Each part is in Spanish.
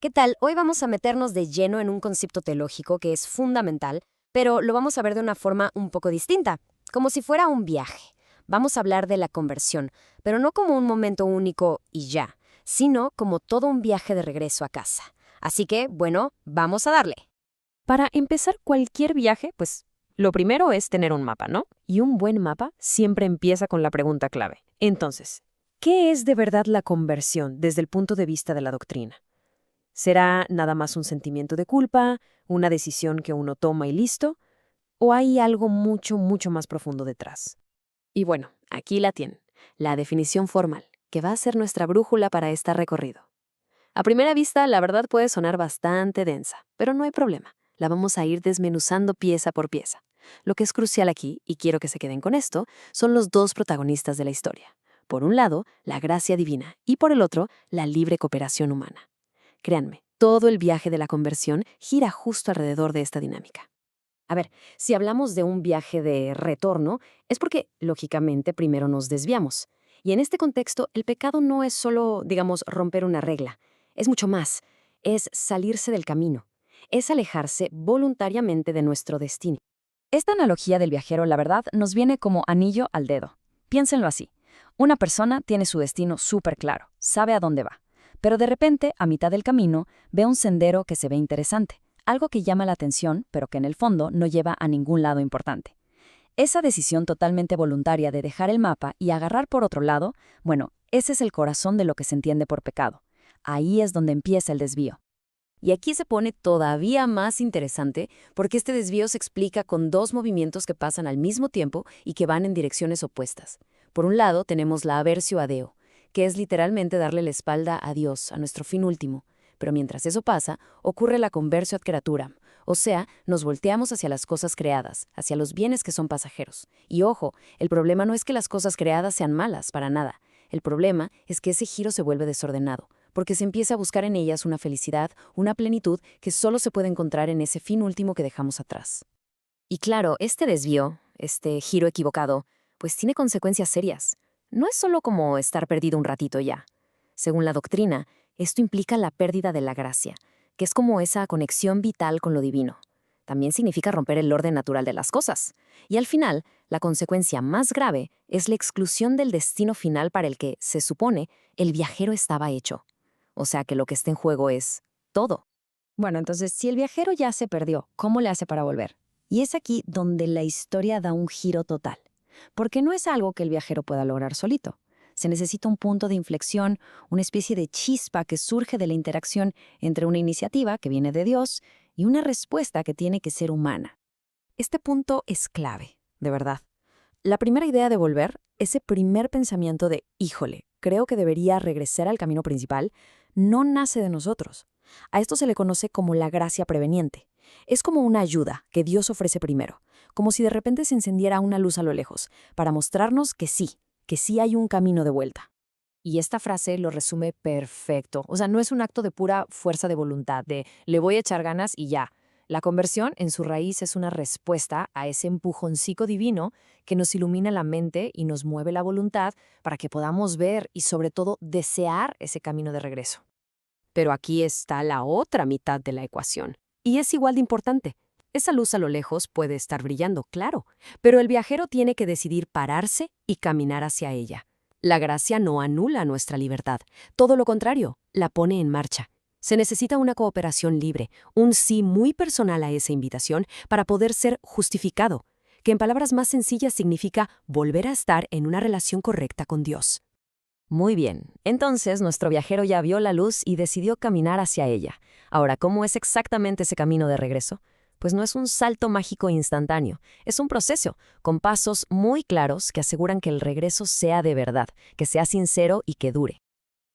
¿Qué tal? Hoy vamos a meternos de lleno en un concepto teológico que es fundamental, pero lo vamos a ver de una forma un poco distinta, como si fuera un viaje. Vamos a hablar de la conversión, pero no como un momento único y ya, sino como todo un viaje de regreso a casa. Así que, bueno, vamos a darle. Para empezar cualquier viaje, pues lo primero es tener un mapa, ¿no? Y un buen mapa siempre empieza con la pregunta clave. Entonces, ¿qué es de verdad la conversión desde el punto de vista de la doctrina? ¿Será nada más un sentimiento de culpa, una decisión que uno toma y listo? ¿O hay algo mucho, mucho más profundo detrás? Y bueno, aquí la tienen, la definición formal, que va a ser nuestra brújula para este recorrido. A primera vista, la verdad puede sonar bastante densa, pero no hay problema. La vamos a ir desmenuzando pieza por pieza. Lo que es crucial aquí, y quiero que se queden con esto, son los dos protagonistas de la historia. Por un lado, la gracia divina, y por el otro, la libre cooperación humana. Créanme, todo el viaje de la conversión gira justo alrededor de esta dinámica. A ver, si hablamos de un viaje de retorno, es porque, lógicamente, primero nos desviamos. Y en este contexto, el pecado no es solo, digamos, romper una regla. Es mucho más. Es salirse del camino. Es alejarse voluntariamente de nuestro destino. Esta analogía del viajero, la verdad, nos viene como anillo al dedo. Piénsenlo así. Una persona tiene su destino súper claro, sabe a dónde va, pero de repente, a mitad del camino, ve un sendero que se ve interesante, algo que llama la atención, pero que en el fondo no lleva a ningún lado importante. Esa decisión totalmente voluntaria de dejar el mapa y agarrar por otro lado, bueno, ese es el corazón de lo que se entiende por pecado. Ahí es donde empieza el desvío. Y aquí se pone todavía más interesante porque este desvío se explica con dos movimientos que pasan al mismo tiempo y que van en direcciones opuestas. Por un lado tenemos la aversio a Deo, que es literalmente darle la espalda a Dios, a nuestro fin último. Pero mientras eso pasa, ocurre la conversio ad creaturam, o sea, nos volteamos hacia las cosas creadas, hacia los bienes que son pasajeros. Y ojo, el problema no es que las cosas creadas sean malas, para nada. El problema es que ese giro se vuelve desordenado, porque se empieza a buscar en ellas una felicidad, una plenitud que solo se puede encontrar en ese fin último que dejamos atrás. Y claro, este desvío, este giro equivocado, pues tiene consecuencias serias. No es solo como estar perdido un ratito ya. Según la doctrina, esto implica la pérdida de la gracia, que es como esa conexión vital con lo divino. También significa romper el orden natural de las cosas. Y al final, la consecuencia más grave es la exclusión del destino final para el que, se supone, el viajero estaba hecho. O sea que lo que está en juego es todo. Bueno, entonces, si el viajero ya se perdió, ¿cómo le hace para volver? Y es aquí donde la historia da un giro total, porque no es algo que el viajero pueda lograr solito. Se necesita un punto de inflexión, una especie de chispa que surge de la interacción entre una iniciativa que viene de Dios y una respuesta que tiene que ser humana. Este punto es clave, de verdad. La primera idea de volver, ese primer pensamiento de, híjole, creo que debería regresar al camino principal, no nace de nosotros. A esto se le conoce como la gracia preveniente. Es como una ayuda que Dios ofrece primero, como si de repente se encendiera una luz a lo lejos, para mostrarnos que sí hay un camino de vuelta. Y esta frase lo resume perfecto. O sea, no es un acto de pura fuerza de voluntad, de le voy a echar ganas y ya. La conversión en su raíz es una respuesta a ese empujoncito divino que nos ilumina la mente y nos mueve la voluntad para que podamos ver y sobre todo desear ese camino de regreso. Pero aquí está la otra mitad de la ecuación, y es igual de importante. Esa luz a lo lejos puede estar brillando, claro, pero el viajero tiene que decidir pararse y caminar hacia ella. La gracia no anula nuestra libertad, todo lo contrario, la pone en marcha. Se necesita una cooperación libre, un sí muy personal a esa invitación para poder ser justificado, que en palabras más sencillas significa volver a estar en una relación correcta con Dios. Muy bien, entonces nuestro viajero ya vio la luz y decidió caminar hacia ella. Ahora, ¿cómo es exactamente ese camino de regreso? Pues no es un salto mágico instantáneo, es un proceso, con pasos muy claros que aseguran que el regreso sea de verdad, que sea sincero y que dure.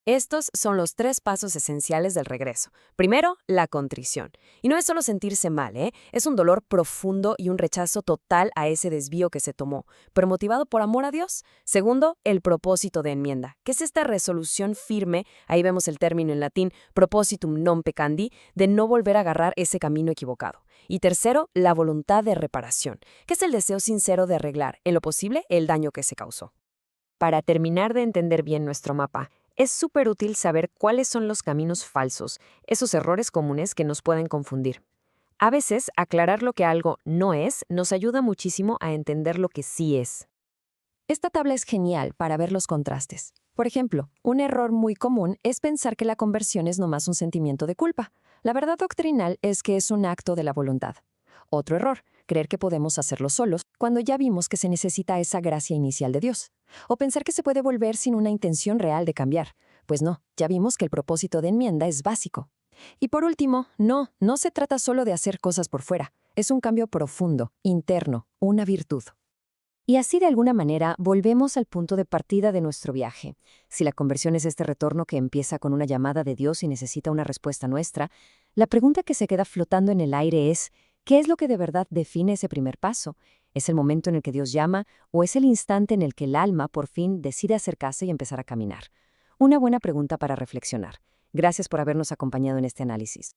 Estos son los tres pasos esenciales del regreso. Primero, la contrición. Y no es solo sentirse mal, ¿eh? Es un dolor profundo y un rechazo total a ese desvío que se tomó, pero motivado por amor a Dios. Segundo, el propósito de enmienda, que es esta resolución firme, ahí vemos el término en latín, propositum non peccandi, de no volver a agarrar ese camino equivocado. Y tercero, la voluntad de reparación, que es el deseo sincero de arreglar, en lo posible, el daño que se causó. Para terminar de entender bien nuestro mapa, Es súper útil saber cuáles son los caminos falsos, esos errores comunes que nos pueden confundir. A veces, aclarar lo que algo no es nos ayuda muchísimo a entender lo que sí es. Esta tabla es genial para ver los contrastes. Por ejemplo, un error muy común es pensar que la conversión es nomás un sentimiento de culpa. La verdad doctrinal es que es un acto de la voluntad. Otro error, creer que podemos hacerlo solos cuando ya vimos que se necesita esa gracia inicial de Dios. O pensar que se puede volver sin una intención real de cambiar. Pues no, ya vimos que el propósito de enmienda es básico. Y por último, no se trata solo de hacer cosas por fuera. Es un cambio profundo, interno, una virtud. Y así de alguna manera volvemos al punto de partida de nuestro viaje. Si la conversión es este retorno que empieza con una llamada de Dios y necesita una respuesta nuestra, la pregunta que se queda flotando en el aire es, ¿qué es lo que de verdad define ese primer paso? ¿Es el momento en el que Dios llama o es el instante en el que el alma por fin decide acercarse y empezar a caminar? Una buena pregunta para reflexionar. Gracias por habernos acompañado en este análisis.